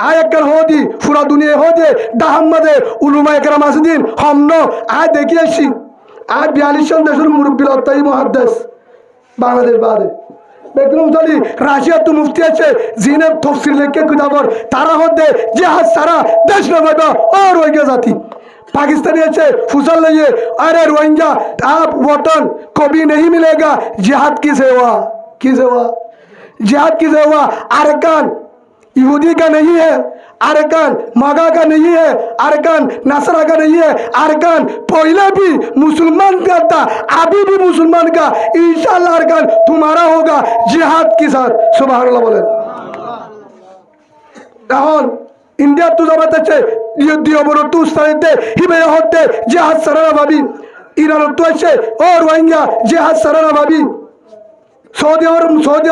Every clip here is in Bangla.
আয়াক্কার হদি পুরা দুনিয়া হদে দাহাম্মাদে উলুমা একরাম আসদিন হমন আয় দেখি আসি আয় 42 সন দেশের মুরব্বী লত্তাই মুহাদ্দিস বাংলাদেশ বাদে বেগম চলি রাশিয়া তো মুফতি আছে জিনে তফসির লিখে কিতাবর তারা হদে জিহাদ সারা দেশ নবাবা ও রোহিঙ্গা জাতি पाकिस्तानी अच्छे फुसल लिए अरे रोहिंग्या आप वतन कभी नहीं मिलेगा जिहाद की सेवा जिहाद की सेवा अरकान यहूदी का नहीं है अरकान मगा का नहीं है अरकान नसरा का नहीं है अरकान पहले भी मुसलमान का था अभी भी मुसलमान का इंशाअल्लाह अरकान तुम्हारा होगा जिहाद के साथ सुभान अल्लाह बोले এখন ইন্ডিয়া তো জমাতেছে দিয়ে বড় তো উস্তাদে হিবে হতে জিহাদ সারা ভাবি ইরান তো আছে ও রোহিঙ্গা জিহাদ সারা ভাবি সৌদি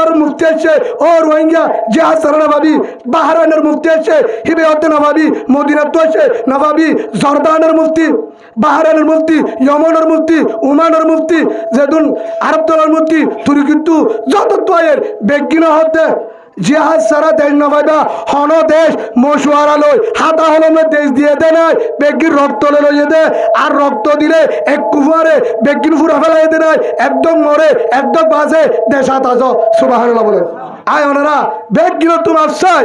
আরব মুফতি আছে ও রোহিঙ্গা জিহাদ সারা ভাবি বাহরাইনের মুফতি আছে হিবে হতে না ভাবি মদিনা তো আছে না ভাবি জর্দানের মুফতি বাহরাইনের মুফতি ইয়েমেনের মুফতি ওমানের মুফতি যেদুন আরব দলের মুফতি তুর্কি তো যত তো এর বেগিনা হতে জিহাদ সারা দেশ নবাইবা হন দেশ মশুয়ারা লই হাতা হলমে দেশ দিয়ে দে নাই বেগির রক্ত লইয়ে দে আর রক্ত দিলে এক কুফারে বেগিন ফুরা ফেলাই দে নাই একদম মরে একদম বাজে দেশ আতাজ সুবহানাল্লাহ বলেন আয় ওনারা বেগিন তোমার চাই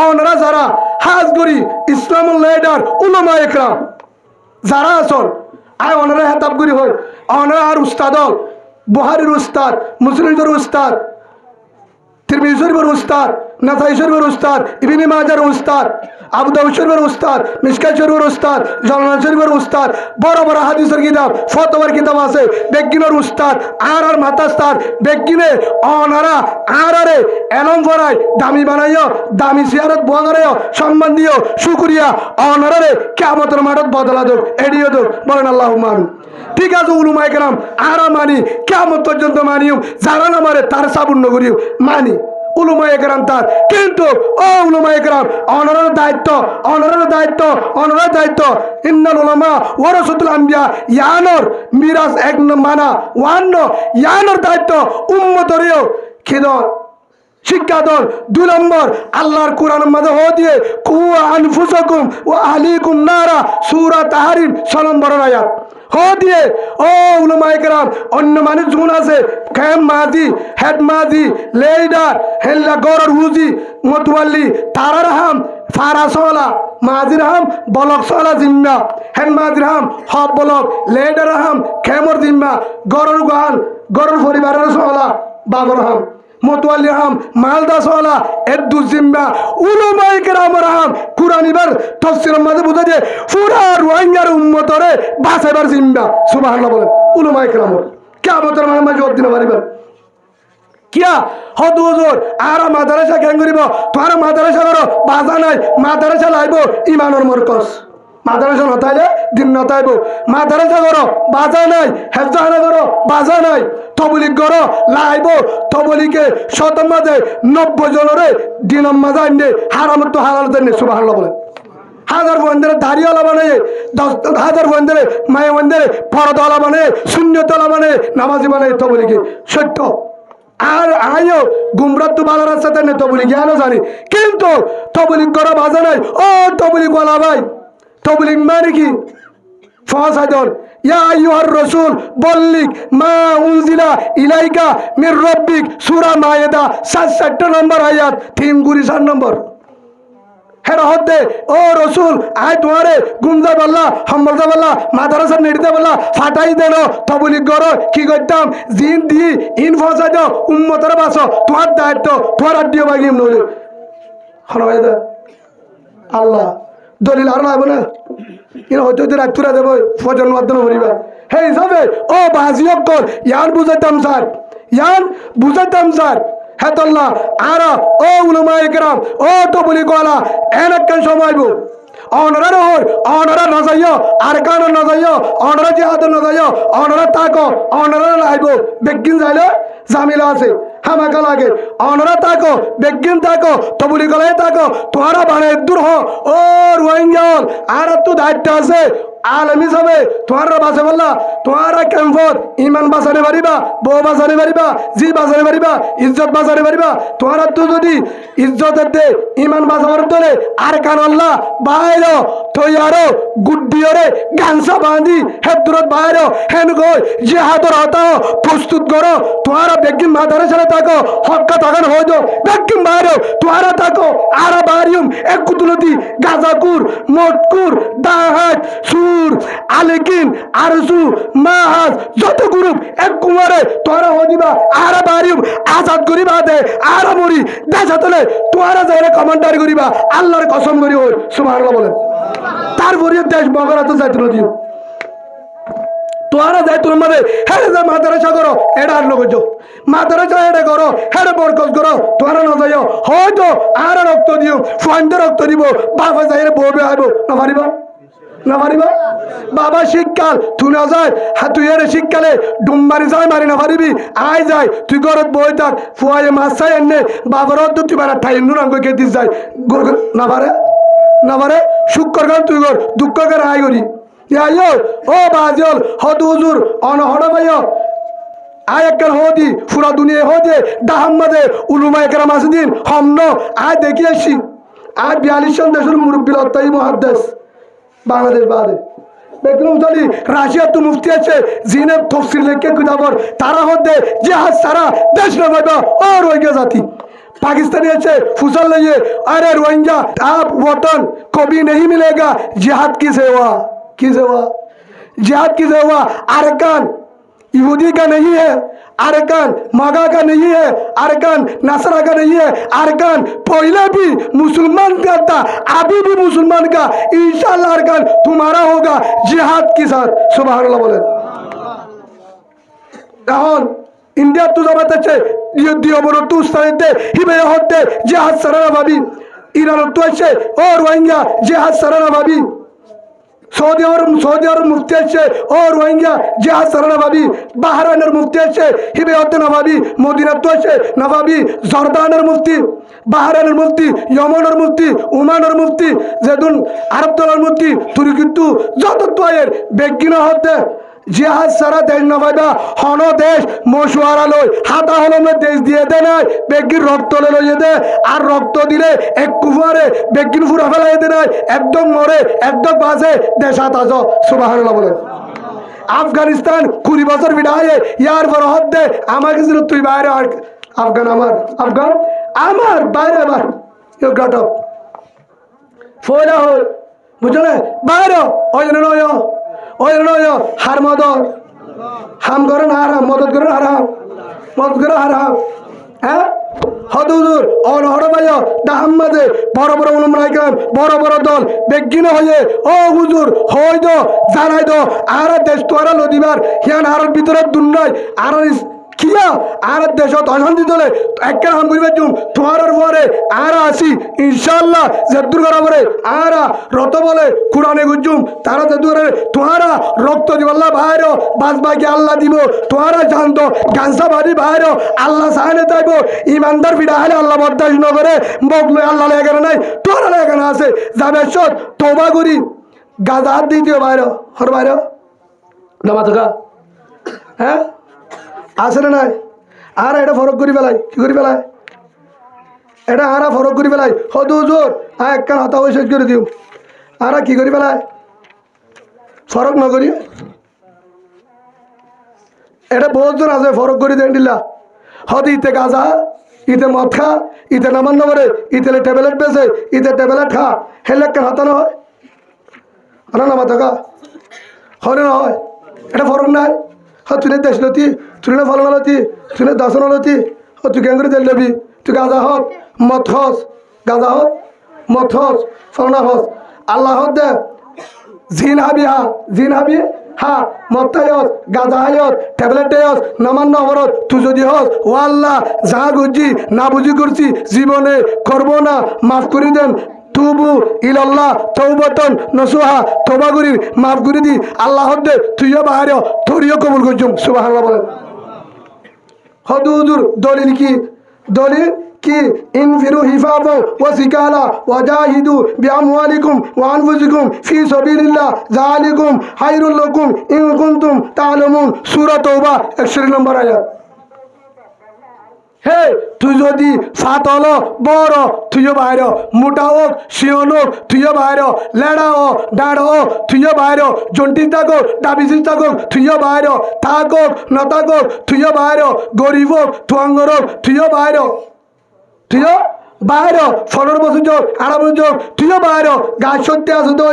ওনারা যারা হাজ করি ইসলামুল লিডার উলামা একরাম যারা আসল আয় ওনারা হেতাব করি হয় ওনারা আর উস্তাদ বুহারির উস্তাদ মুসলিমদের উস্তাদ तिरमिज़ी शरीफ उस्ताद नसाई शरीफ उस्ताद इब्ने माजा उस्ताद আবু দাউদ শরীফের উস্তাদ মিশকাত শরীফের উস্তাদ জালনা শরীফের উস্তাদ বড় বড় হাদিসের কিতাব ফতোয়ার কিতাব আছে বেগিনের উস্তাদ আর মাতাস্তার বেগিনে অনারা আরে এলম ফরাই দামি বানাইও দামি সিয়ারত বগারেও সম্মান দিও শুকরিয়া অনারে কিয়ামতের মাঠত বদলা দাও এডিও দাও বলেন আল্লাহুম্মা আমিন ঠিক আছে উলামা একরাম আরা মানি কিয়ামত পর্যন্ত মানিও যারা না মারে তার সাবুন্ন করিও মানি উলামা একরাম তার কিন্তু ও উলামা একরাম অনারের দায়িত্ব ইন্নাল উলামা ওয়ারাসাতুল আম্বিয়া ইয়ানর মিরাস এক মানা ওয়ান্ন ইয়ানর দায়িত্ব উম্মতরেও খিদর শিক্ষা দল 2 নম্বর আল্লাহর কোরআনের মধ্যে দিয়ে কু আনফুসাকুম ওয়া আহলিকুম নারা সূরা তাহরিম 6 নম্বর আয়াত দিয়ে ও উলামা একরাম অন্য মানুষ গুণ আছে খেম মাদি হেড মাদি লেডার হেল্লা গরর হুজি মতওয়াল্লি তারার হাম ফারাসওয়ালা মাজির হাম বলক সলা জিম্মা হেড মাজির হাম হব বলক লেডার হাম খেমর জিম্মা গরর গান গরর পরিবারের সলা বাবর হাম মতওয়াল্লি হাম মালদা সলা এদু জিম্মা উলামা একরাম হাম কুরআন ইবার তাফসীরের মধ্যে বুঝা যায় পুরা রোহিঙ্গার উম্মতরে বাঁচাইবার জিম্মা সুবহানাল্লাহ বলেন উলামা একরাম কিয়ামতের মাঠে জবাব দিতে পারিবেন কিয়া হদ হুজুর আর মাদ্রাসা কেন করিব তোর মাদ্রাসা করো বাজা নাই মাদ্রাসা লাইব ইমানের মরকজ মাদ্রাসা নতাইলে দিন নতাইব মাদ্রাসা করো বাজা নাই হেফজাহানা করো বাজা নাই তবলিগ করো লাইব তবলিগে শতম মাঝে 90 জনরে দিনম মাঝে আনবে হারাম তো হালাল দেন সুবহানাল্লাহ বলেন হাজার বন্ধের দাড়িওয়ালা বানায় 10,000 বন্ধের মায়ে বন্ধের ফরদওয়ালা বানায় শূন্যতলা বানায় নামাজি বানায় তবলিগে সত্য আর আয়ো গুমরাত তো ভালো রাস্তাতে নেই তবলিগ আনো জানি কিন্তু তবলিগ করা বাজা নাই ও তবলিগওয়ালা ভাই তবলিগ মানে কি ফাসাদন ইয়া আইয়ুহার রাসূল বল্লিগ মা উনজিলা ইলাইকা মির রাব্বিক সূরা মায়েদা 67 নম্বর আয়াত 3 নম্বর হেরা হতে ও রসুল আয় তোমারে গুমজা বললা হাম্মজা বললা মাদ্রাসা নেড়িতে বললা ফাটাই দেন তবলিগ করো কি করতাম জিন দি ইন ফসা দাও উম্মতের বাসো তোমার দায়িত্ব তোমার আড্ডিও বাগিম নলে হনবাইদা আল্লাহ দলিল আর লাগবে না ইন হয়তো রাতুরা দেব ফজর মাধ্যমে ভরিবা হে হিসাবে ও বাজিয়ক কর ইয়ান বুঝাইতাম স্যার হেতল্লাহ আরা ও উলামা একরাম ও তবলিগওয়ালা এনেকন সময়ব অনরা হর অনরা না যাইও আর কান না যাইও অনরা জিহাদ না যাইও অনরা তাকো অনরা লাইব বেগিন যাইলে জামিলা আছে হামাকা লাগে অনরা তাকো বেগিন তাকো তবলিগওয়ালা তাকো তোরা বানে দূর হ ও রোহিঙ্গা আর তো দায়িত্ব আছে আলম হিসাবে তোমারা বাঁচে বললা তোমারা ক্যাম্পত ইমান বাঁচাতে পারিবা, বউ বাঁচাতে পারিবা, জি বাঁচাতে পারিবা, ইজ্জত বাঁচাতে পারিবা। তোমারা তো যদি ইজ্জতের দে ইমান বাঁচাবার দলে আর কান আল্লাহ বাইর থই আরো গুড্ডিওরে গানসা বাঁধি হেদুরত বাইর হেন গই জিহাদর হতাও প্রস্তুত করো। তোমারা বেগিন মাদারে ছেড়ে থাকো হক্কা থাকার হয়ে যাও বেগিন বাইর তোমারা থাকো আর বাড়িম এক কুতুলতি গাজাকুর মটকুর দাহাত সুর আলেকিন আরসু মাহাজ যত গ্রুপ এক কুমারে তোরা হয়ে দিবা আর বাড়িম আজাদ করিবা দে আর মরি দেশা তোলে তোরা যাইরে কমান্ডার করিবা আল্লাহর কসম করি ওই সুবহানাল্লাহ বলেন। তারপরে দেশ বগরা তো যাইতে দিও তোরা যাই তোর মানে হ্যাঁ যা মাদ্রাসা করো এটা আর লোক মাদ্রাসা এটা করো হ্যাঁ বরকত করো তোরা না যাইও হয়তো আর রক্ত দিও ফন্ডে রক্ত দিব বাবা যাই বউবে আইব না পারিব না পারিব বাবা শীতকাল তুই না যায় তুই এর শীতকালে ডুম মারি যায় মারি না পারিবি আয় যায় তুই ঘরত বই থাক ফুয়াই মাছ চাই এনে বাবার তুই বেড়া ঠাই নুরাঙ্গ কে দিস যায় না পারে না পারে শুক্র গান তুই কর দুঃখ করে আয় করি ও বাজল হদ হুজুর অনহড় ভাইয় আয় একবার হদি পুরা দুনিয়া হদে দাহাম্মাদে উলুমা একরাম আসদিন হমন আয় দেখি আসি আয় 42 জন দেশের মুরব্বী লত্তাই মুহাদ্দিস বাংলাদেশ বাদে বেগম চলি রাশিয়া তো মুফতি আছে জিনে তফসির লেখকে কিতাবর তারা হদে জিহাদ সারা দেশ না ভাইবা ও রোহিঙ্গা জাতি पाकिस्तानी अच्छे फुसल लिए अरे रोहिंग्या आप वतन कभी नहीं मिलेगा जिहाद की सेवा जिहाद की सेवा अरकान यहूदी का नहीं है अरकान मगा का नहीं है अरकान नसरा का नहीं है अरकान पहले भी मुसलमान का था अभी भी मुसलमान का इंशाअल्लाह अरकान तुम्हारा होगा जिहाद के साथ सुभान बोले इंडिया तो जमात আছে युद्ध অবরোধ উস্তাদিতে হিবে হতে জিহাদ সারানা ভাবি ইরান তো আছে ও রোহিঙ্গা জিহাদ সারানা ভাবি সৌদি আরব মুফতি আছে ও রোহিঙ্গা জিহাদ সারানা ভাবি বাহরাইনের মুফতি আছে হিবে হতে না ভাবি মদিনা তো আছে না ভাবি জর্দানের মুফতি বাহরাইনের মুফতি ইয়েমেনের মুফতি ওমানের মুফতি জেদুন আরব দলের মুফতি তুর্কি যত তোয়ের বেগিনা হতে জিহাদ সারা দেশ না ভাইবা হন দেশ মশুয়ারা লই হাতা হলমে দেশ দিয়ে দে নাই বেগির রক্ত লইয়ে দে আর রক্ত দিলে এক কুফারে বেগিন ফুরা ফেলাই দে নাই একদম মরে একদম বাজে দেশ আতাজ সুবহানাল্লাহ বলেন। আফগানিস্তান 20 বছর বিদায়ে ইয়ার পর হদ দে আমাকে যদি তুই বাইরে আফগান আমার বাইরে বার ইউ গট আপ ফয়লা হল বুঝলে বাইরে ওই নয় ওই নয় হার মদত হাম করেন হারাম মদত করেন হারাম মদত করে হারাম হ্যাঁ হদুদুর অনহর ভাই দাহাম্মাদে বড় বড় উলুমরাইকাম বড় বড় দল বেগিন হয়ে ও হুজুর হই দো জানাই দো আর দেশ তোরা লদিবার হিয়ান আর ভিতরে দুন্নাই আর কিয়া আর দেশত অশান্তি দলে একটা হাম করিবে জুম তোমার পরে আর আসি ইনশাআল্লাহ জেদুর করা পরে আর রত বলে কোরআনে গুজুম তারা জেদুর তোমারা রক্ত দিবাল্লাহ ভাইরো বাজবাকি আল্লাহ দিব তোমারা জানতো গানসা বাড়ি ভাইরো আল্লাহ সাহায্য চাইব ইমানদার বিড়া হলে আল্লাহ বরদাস্ত ন করে বকলে আল্লাহ লেগে নাই তোরা লেগে আছে যাবে সত তোবা করি গাজা হাত দিয়ে দিও ভাইরো হর ভাইরো দামা থাকা হ্যাঁ আছে না নাই আর এটা ফরক করি পেলাই কি করি পেলাই এটা আর ফরক করি পেলাই হদু জোর একখান হতা হয়ে শেষ করে দিও আর কি করি পেলাই ফরক না করি এটা বহুত জন আছে ফরক করি দেন দিলা হদ ইতে গাজা ইতে মদ খা ইতে নামান নবরে ইতে ট্যাবলেট বেছে ইতে ট্যাবলেট খা হেলে একখান হতা না হয় না না মাথা খা হয় না হয় এটা ফরক নাই हाँ तूने देश लती तूने फल लती तूने दसन लती हाँ तू क्या दिल लबी तू गाजा हो मत हस गाजा हो मत हस फलना हस अल्लाह हो दे जिन हाबी हाँ मत हस गाजा हस टैबलेट हस नमान नवरत तू जो हस ओ अल्लाह जा गुजी ना बुझी करছি জীবনে করব না মাফ করে দেন তুবু ইলাল্লাহ তওবাতান নসুহা তওবা করি মাফ করে দি আল্লাহ হদে তুইও বাহারে তোরিও কবুল করছুম সুবহানাল্লাহ বলেন হদুদুর দলিল কি দলিল কি ইনফিরু হিফাফা ওয়া সিকালা ওয়া জাহিদু বিআমওয়ালিকুম ওয়া আনফুসিকুম ফি সাবিলিল্লাহ যালিকুম খায়রুল লাকুম ইন কুনতুম তা'লামুন সূরা তাওবা 61 নম্বর আয়াত। হে তুই যদি ফাতল বড় তুইও বাইর, মোটা হোক শিওন হোক তুইও বাইর, লেড়া হোক ডাঁড় হোক তুইও বাইর, জন্টিস থাকুক ডাবিসিস থাকুক তুইও বাইর, থাকুক ন থাকুক তুইও বাইর, গরিব হোক তুয়াঙ্গর হোক তুইও বাইর, তুইও বাইর, 15 বছর যোগ 18 বছর যোগ তুইও বাইর, গাছ সত্যি আছে তো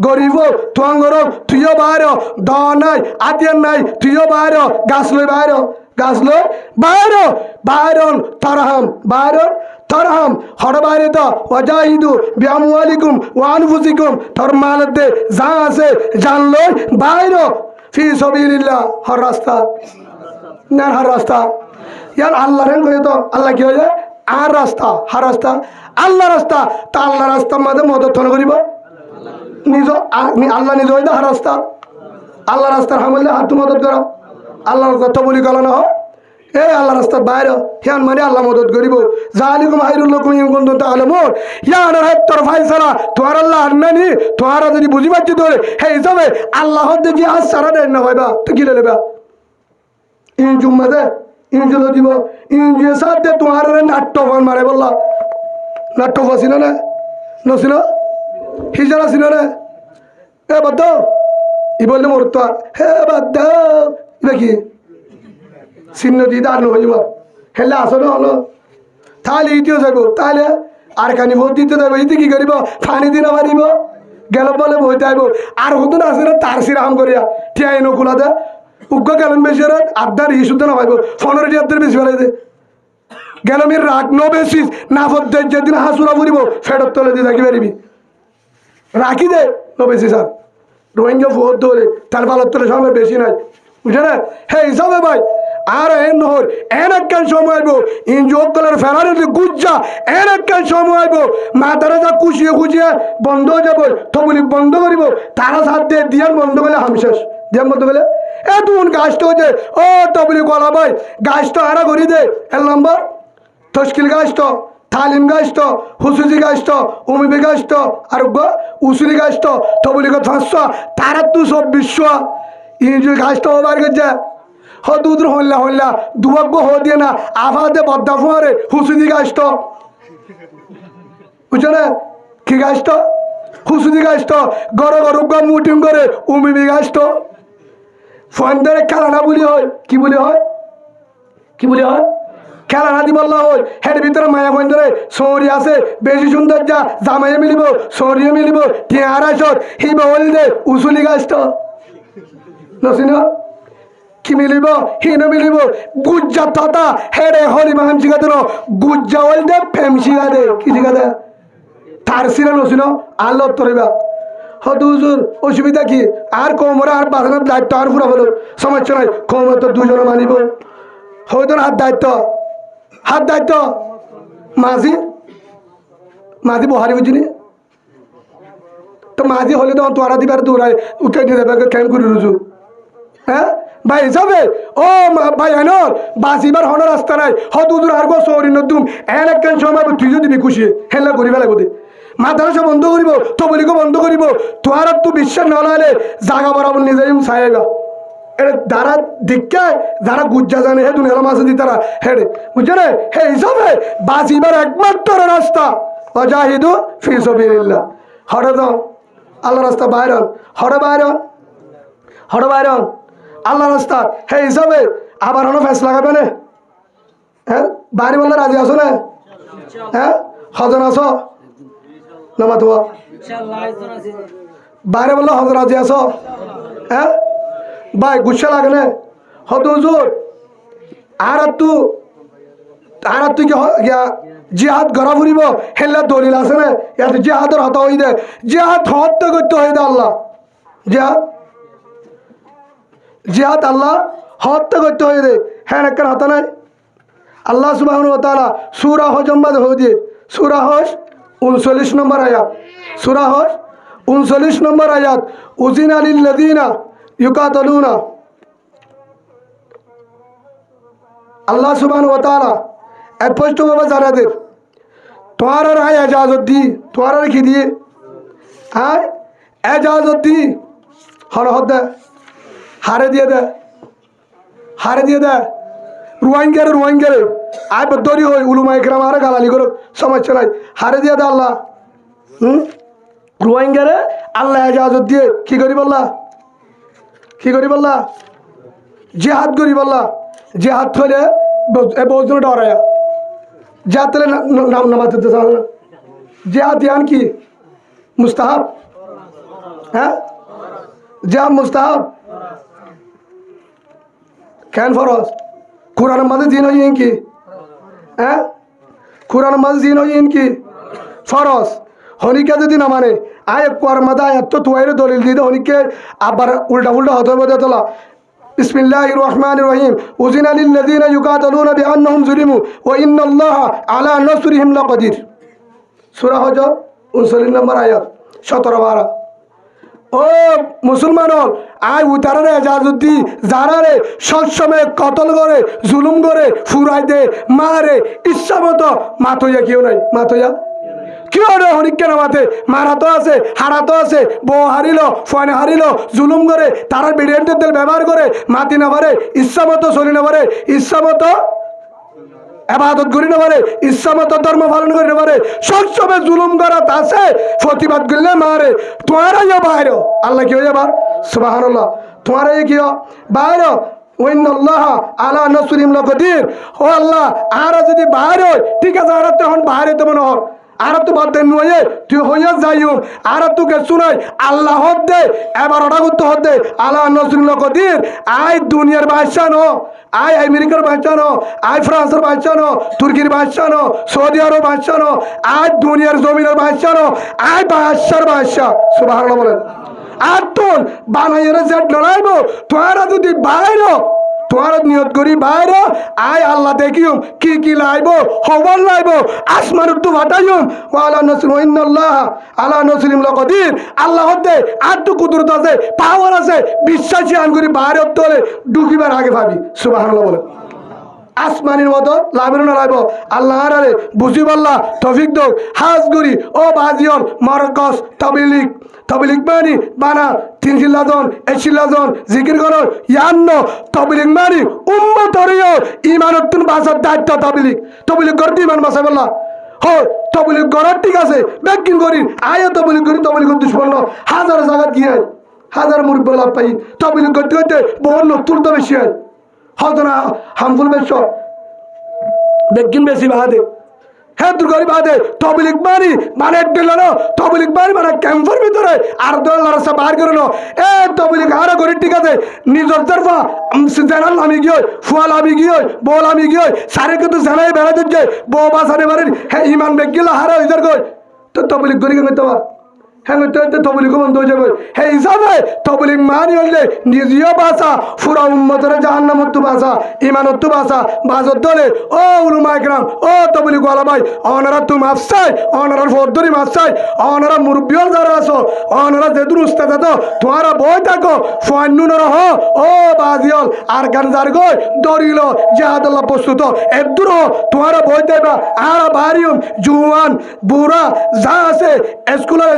গরিব হোক তুয়াঙ্গর হোক তুইও বাইর, দ নাই আতিয়ার নাই তুইও বাইর, গাছ লই বাইর, গাছ লই বাইর, বাইরন তরহাম, বাইরন তরহাম, হর বাইরে তো ওয়াজাহিদু বিআমওয়ালিকুম ওয়া আনফুসিকুম, তোর মালতে যা আছে জান লই বাইর ফি সাবিলিল্লাহ, হর রাস্তা না হর রাস্তা ইয়ার আল্লাহ রেন কই তো আল্লাহ কি হয়ে আর রাস্তা হর রাস্তা আল্লাহ রাস্তা, তা আল্লাহ রাস্তার মধ্যে মদত থন করিব নিজ আল্লাহ নিজ হইদা হর রাস্তা, আল্লাহ রাস্তার হামলে হাত মদত করা, আল্লাহর কথা বলি গলানো হয় এ আল্লাহ রাস্তার বাইরে হিয়ান মানে আল্লাহ মদত করিব, যালিকুম খায়রুল লাকুম ইন কুনতুম তা'লামুন, ইয়ানের হাত্তর ফায়সালা তোর আল্লাহ আননানি তোরা যদি বুঝি পাচ্ছি তোরে হে হিসাবে আল্লাহ হতে যে আজ সারা দেন না ভাইবা তো কি লেবা ইন জুম্মাতে ইন জল দিব ইন যে সাথে তোমার নাট্য ফান মারে বললা, নাট্য ফাসিনা না নসিন হিজারা সিনা না এ বাদ ই বললে মরতো হে বাদ এটা কি চিহ্ন দিয়ে দাঁড় হইব হেলে আসো না হলো তাহলে ইটিও যাইব, তাহলে আর কানি ভোট দিতে যাবো ইতি কি করিব ফানি দিন মারিব গেল বলে বইতে আইব আর হতুন আছে না তার সিরাম করিয়া ঠিয়াই নকুলাতে উগ্র গেলাম বেশি আড্ডার ই শুদ্ধ না পাইব 15টি আড্ডার বেশি ফেলাই দে গেলামের রাগ ন বেশি না ফদ্দের যেদিন হাসুরা ফুরিব ফেরত তলে দিয়ে থাকি পারিবি রাখি দে ন বেশি স্যার রোহিঙ্গা ভোট ধরে তার পালার তলে সময় বেশি নাই বুঝে না হে হিসাবে ভাই আর এন নহর এন একখান সময় আইব ইন যোগ কলার ফেরার গুজ্জা এন একখান সময় আইব মা তারা যা কুচিয়ে কুচিয়ে বন্ধ হয়ে যাবো তবলি বন্ধ করিব তারা সাথ দিয়ে দিয়ার বন্ধ করলে হামশেষ দিয়ার বন্ধ করলে এ তুন গাছটা হচ্ছে ও তবলি কলা ভাই গাছটা আরা করি দে এর নম্বর তশকিল গাছটা তালিম গাছটা হুসুজি গাছটা উমিবি গাছটা আর উসুরি গাছটা তবলি গত 500 তারা তো সব বিশ্ব ইন যে গাছটা ওবার গেছে হ দুধ হল্লা হল্লা দুভাগ্য হ দিয়ে না আফাতে বদ্দা ফুয়ারে হুসুদি গাছটা বুঝছো না কি গাছটা হুসুদি গাছটা গড় গড় মুটিং করে উমিবি গাছটা ফোন ধরে খেলানা বলি হয় কি বলি হয় কি বলি হয় খেলা না দি বললা হয় হের ভিতরে মায়া ফোন ধরে সৌরি আছে বেশি সুন্দর যা জামাইয়ে মিলিব সৌরিয়ে মিলিব টিয়া আড়াইশোর হিবা হলি দে উসুলি গাছটা নসিন কি মিলিব হি ন মিলিব গুজ্জা তথা হেরে হরি মাহাম শিখা দেন গুজ্জা হল দে ফেম শিখা দে কি শিখা দে তার সিরা নসিন আল্লাহ তরিবা হত হুজুর অসুবিধা কি আর কোমরে আর বাঁধানোর দায়িত্ব আর পুরা হলো সমস্যা নাই কোমরে তো দুজনে মানিব হয়তো হাত দায়িত্ব মাঝি মাঝি বহারি বুঝিনি তো মাঝি হলে তো তোরা দিবার দৌড়ায় উঠে দিয়ে দেবে কেন করে রুজু হ্যাঁ ভাই হিসাবে ও ভাই আনর বাসিবার হন রাস্তা নাই হত দূর আর গো সৌরি নতুন এন একখান সময় তুই যদি খুশি হেলা করি ফেলাই বোধে মাদ্রাসা বন্ধ করিব তবলিগো বন্ধ করিব তোর তো বিশ্বাস নলাইলে জাগা বরাবর নিজে চাইবা এটা যারা দীক্ষায় যারা গুজ্জা জানে হে দুনিয়া মাসে দি তারা হেডে বুঝছে না হে হিসাবে বাসিবার একমাত্র রাস্তা ওয়াজাহিদু ফি সাবিলিল্লাহ হরে দাও আল্লাহ রাস্তা বাইরন হরে বাইরন আল্লাহ রাস্তা হে হিসাবে আবার হনো ফেস লাগাবে না হ্যাঁ বাড়ি বললে রাজি আছো না হ্যাঁ হজন আছো নামা তোমা বাইরে বললে হজন রাজি আছো হ্যাঁ ভাই গুচ্ছা লাগে না হত হুজুর আর তুই জিহাদ গড়া ফুরিব হেল্লা দলিল আছে না ইয়াত জিহাদের হতা হই দে জিহাদ হত্যা করতে হই দে আল্লাহ জিহাদ আল্লাহ হত্যা করতে হয়ে দে হ্যাঁ একটা হতা নাই আল্লাহ সুবহানাহু ওয়া তাআলা সূরা হজম বাদ হয়ে দিয়ে সূরা হজ 39 নম্বর আয়াত সূরা হজ 39 নম্বর আয়াত উযিনা লিল্লাযিনা ইউকাতালুনা আল্লাহ সুবহানাহু ওয়া তাআলা স্পষ্ট বাবা জানাদের তোমার আর আয় এজাজত দি তোমার আর কি দিয়ে আয় এজাজত দি হরহদ দে হারে দিয়ে দে হারে দিয়ে দে রুয়াইঙ্গারে আয় বদরি হই উলুমা ইকরাম আর গালালি করো সমস্যা নাই হারে দিয়ে দে আল্লাহ রুয়াইঙ্গারে আল্লাহ এজাজত দিয়ে কি করি বললা জেহাদ করি বললা জেহাদ হলে বহুজন ডরায়া জেহাদ হলে নাম নামাতে না জেহাদ ইয়ান কি মুস্তাহাব হ্যাঁ জেহাদ মুস্তাহাব কেন ফরজ কোরআন মাঝে দিন হই কি হ্যাঁ কোরআন মাঝে দিন হই কি ফরজ হনিকে যদি না মানে আয় কোরআন মাঝে এত তুয়াইরে দলিল দিয়ে হনিকে আবার উল্টা হতে হবে তোলা বিসমিল্লাহির রহমানির রহিম উযিনা লিল্লাযিনা ইউকাতালুনা বিআন্নাহুম যুলিমু ওয়া ইন্নাল্লাহা আলা নাসরিহিম লাকাদির সূরা হজর 39 নম্বর আয়াত 17-12 ও মুসলমান আয় উতারে এজাজুদ্দি যারারে সবসময় কতল করে জুলুম করে ফুরাই দে মারে ইচ্ছা মতো মাতইয়া কেউ নাই মাতইয়া কেউ নেই হনিকে নামাতে মারাতো আছে হারাতো আছে বউ হারিল ফোন হারিল জুলুম করে তারা বিরিয়ানির তেল ব্যবহার করে মাতি না পারে ইচ্ছা মতো চলি না পারে ইচ্ছা মতো এবাদত করি না পারে ইচ্ছা মতো ধর্ম পালন করি না পারে সবসময় জুলুম করা আছে প্রতিবাদ করলে মারে তোমারা ইয়ে বাইর আল্লাহ কি হয়ে যাবার সুবহানাল্লাহ তোমারা কি বাইর ওয়াইনাল্লাহ আলা নাসরিহিম লাকাদির ও আল্লাহ আর যদি বাইর হয় ঠিক আছে আর তখন বাইরে তো মনে হয় আর তো বাদ দেন নয় তুই হইয়া যাইও আর তোকে শুনাই আল্লাহ দে এবার ওটা করতে হতে আল্লাহ নজরুল কদির আয় দুনিয়ার বাদশাহ নো আয় আমেরিকার বাদশাহ নো আয় ফ্রান্সের বাদশাহ নো তুর্কির বাদশাহ নো সৌদি আরব বাদশাহ নো আয় দুনিয়ার জমিনের বাদশাহ নো আয় বাদশার বাদশাহ সুবহানাল্লাহ বলেন আর তোর বানাইয়ের যে লড়াইবো তোরা যদি বাইরো তোমার নিয়ত করি বাইরে আয় আল্লাহ দেখিও কি লাইব হবার লাইব আসমান তো ফাটাইম ওয়ালা নসরু ইন্নাল্লাহ আলা নসরিম লাকাদির আল্লাহ হতে আর তো কুদরত আছে পাওয়ার আছে বিশ্বাসী আন করি বাইরে তোলে ডুকিবার আগে ভাবি সুবহানাল্লাহ বলে আসমানের মতো লাইবের না লাইব আল্লাহ আরে বুঝি বললা তৌফিক দাও হাজ করি ও বাজিয়ল মারকাস তবলিগ মানি বানা 3 জন 1 জন জিকির করো ইয়ান্ন তবলিগ মানি উম্মতরিও ঈমানতুন বাসার দায়িত্ব তবলিগ করতে ঈমান বাসা বললা হো তবলিগ করার ঠিক আছে বেকিন করি আয় তবলিগ দুশমন হাজার জায়গা গিয়ে হাজার মুরব্বি লাভ পাই তবলিগ করতে বহু নতুন তো বেশি হয় হয়তো না হামফুল বেশ বেকিন বেশি বাদে হ্যাঁ দুর্গরি বাদে তবলিগ মানি মানে দিলানো তবলিগ মানি মানে ক্যাম্পের ভিতরে আর দল রাস্তা বার করে নো এ তবলিগ আরো করি ঠিক আছে নিজের তরফা জানাল আমি গিয়ে ফুয়াল আমি গিয়ে বল আমি গিয়ে সারে কিন্তু জানাই বেড়া দিচ্ছে বউ বাসারে বাড়ির হ্যাঁ ইমান বেগিলা হারা ইধার কই তো তবলিগ করি কেন তোমার হ্যাঁ তবলিগ বন্ধ হয়ে যাবে হ্যাঁ হিসাবে তবলিগ মানি হলে নিজেও বাসা ফুরা উম্মতের জাহান্নামত বাসা ইমানত বাসা বাজত দলে ও উলুমা ইকরাম ও তবলিগ ওয়ালা ভাই অনারা তুমি মাফসাই অনারার ফদ্দরি মাফসাই অনারা মুরব্বিয়ল যারা আছো অনারা যেদুর উস্তাদ আছো তোমারা বই থাকো ফান্নু রহ ও বাজিয়ল আর গান যার গই দরিল জিহাদুল্লাহ প্রস্তুত এদুর তোমারা বই দেবা আর বাড়িও জুয়ান বুড়া যা আছে স্কুলের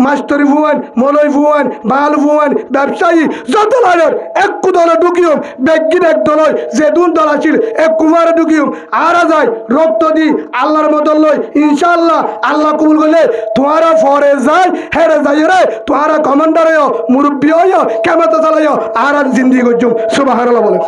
মাস্টারি ফুয়ান মলয় ফুয়ান বাল ফুয়ান ব্যবসায়ী যত দলের এক দলে ঢুকিও বেগিন এক দল যে দুন দল আছিল এক কুমারে ঢুকিও আর যায় রক্ত দি আল্লাহর মতন লই ইনশাআল্লাহ আল্লাহ কবুল করলে তোমারা ফরে যায় হেরে যাই রে তোমারা কমান্ডার হইও মুরব্বী হইও কেমতে চালাইও আর জিন্দিগি করছুম সুবহানাল্লাহ বলে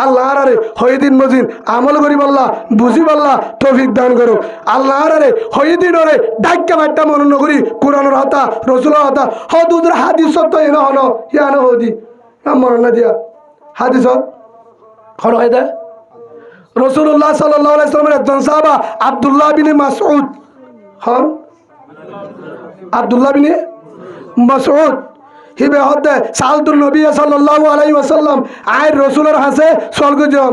আল্লাহ আরে হইদিন মজিন আমল করি বললা বুঝি বললা তৌফিক দান করো আল্লাহ আরে হইদিন ওরে ডাক্কা বাট্টা মনন করি কোরআনের হতা রসুলের হতা হদুদের হাদিস তো এনে হলো ইয়ানো হদি মরণ না দিয়া হাদিস হলো হয়দা রাসূলুল্লাহ সাল্লাল্লাহু আলাইহি ওয়াসাল্লামের একজন সাহাবা আব্দুল্লাহ বিন মাসউদ হন আব্দুল্লাহ বিন মাসউদ হিবে হদে সালতুন নবী সাল্লাল্লাহু আলাইহি ওয়াসাল্লাম আয় রাসূলের হাসে স্বর্গজন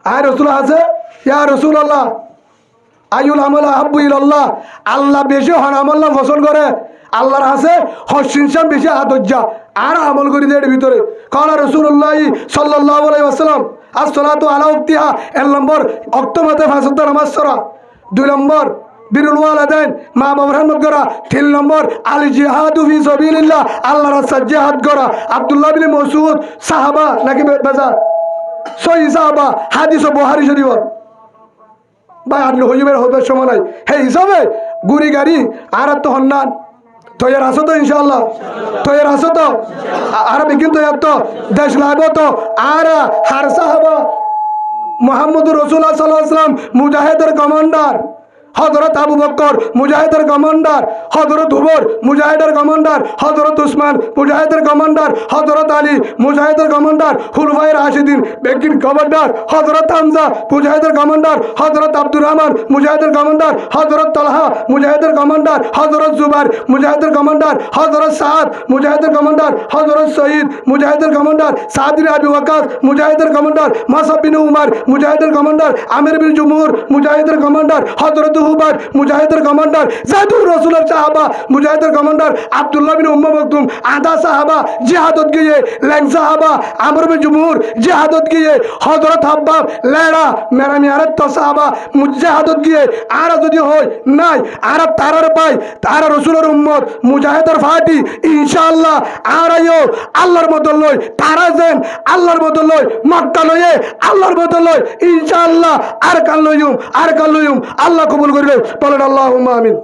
আয় রাসূল হাসে ইয়া রাসূলুল্লাহ আইউল আমল আহাব্বু ইলাল্লাহ আল্লাহ বেশি হন আমল পছন্দ করে আল্লাহর হাসে হসিনশান বেশি আদজ্জা আর আমল করি এর ভিতরে কালা রাসূলুল্লাহ সাল্লাল্লাহু আলাইহি ওয়াসাল্লাম আসসালাতু আলা ওয়াক্তিহা। 1 নম্বর অক্তমতে ফাঁসুদ্দ নামাজ পড়া। 2 নম্বর বিরুল ওয়ালিদাইন, মা বাবার খেদমত করা। 3 নম্বর আল জিহাদু ফি সাবিলিল্লাহ, আল্লাহর রাস্তায় জিহাদ করা। আব্দুল্লাহ বিন মাসউদ সাহাবা নাকি বেজার সহি সাহাবা, হাদিস ও বুখারী শরীফ। ভাই আর হইবের হইবার সময় নাই। হে হিসাবে গুড়ি গাড়ি আর তো হন্নান তৈয়ার আসো তো ইনশাআল্লাহ, তৈয়ার আসো তো আর বিকিন তৈয়ার তো দেশ লাগো তো। আর হার সাহাবা মুহাম্মদুর রাসূলুল্লাহ সাল্লাল্লাহু আলাইহি ওয়াসাল্লাম মুজাহিদের কমান্ডার, হযরত আবু বকর মুজাহিদের কমান্ডার, হযরত উমর মুজাহিদের কমান্ডার, হযরত উসমান মুজাহিদের কমান্ডার, হযরত আলী মুজাহিদের কমান্ডার, খুলফায়ে রাশিদিন বেকিন কমান্ডার, হযরত হামজা মুজাহিদের কমান্ডার, হযরত আব্দুর রহমান মুজাহিদের কমান্ডার, হযরত তালহা মুজাহিদের কমান্ডার, হযরত জুবাইর মুজাহিদের কমান্ডার, হযরত সাদ মুজাহিদের কমান্ডার, হযরত সঈদ মুজাহিদের কমান্ডার, সাদ বিন আবি ওয়াক্কাস মুজাহিদের কমান্ডার, মাসআব বিন উমার মুজাহিদের কমান্ডার, আমির বিন জুমহুর মুজাহিদের কমান্ডার, হযরত হুবাইব মুজাহিদের কমান্ডার, জাদুর রাসূলের সাহাবা মুজাহিদের কমান্ডার, আব্দুল্লাহ বিন উম্মে মাকতুম আধা সাহাবা জিহাদত গিয়ে, ল্যাং সাহাবা আমর বিন জুমহুর জিহাদত গিয়ে, হযরত হাব্বাব লেড়া মেরামি আরত সাহাবা মুজাহিদত গিয়ে। আর যদি হয় নাই আর তারার পাই তারা রাসূলের উম্মত মুজাহিদের ফাটি ইনশাআল্লাহ। আর আইও আল্লাহর মতো লই তারা যেন আল্লাহর মতো লই মক্কা লয়ে আল্লাহর মতো লই ইনশাআল্লাহ। আর কাল লইম আল্লাহ কবুল করবে বলেন আল্লাহুম্মা আমিন।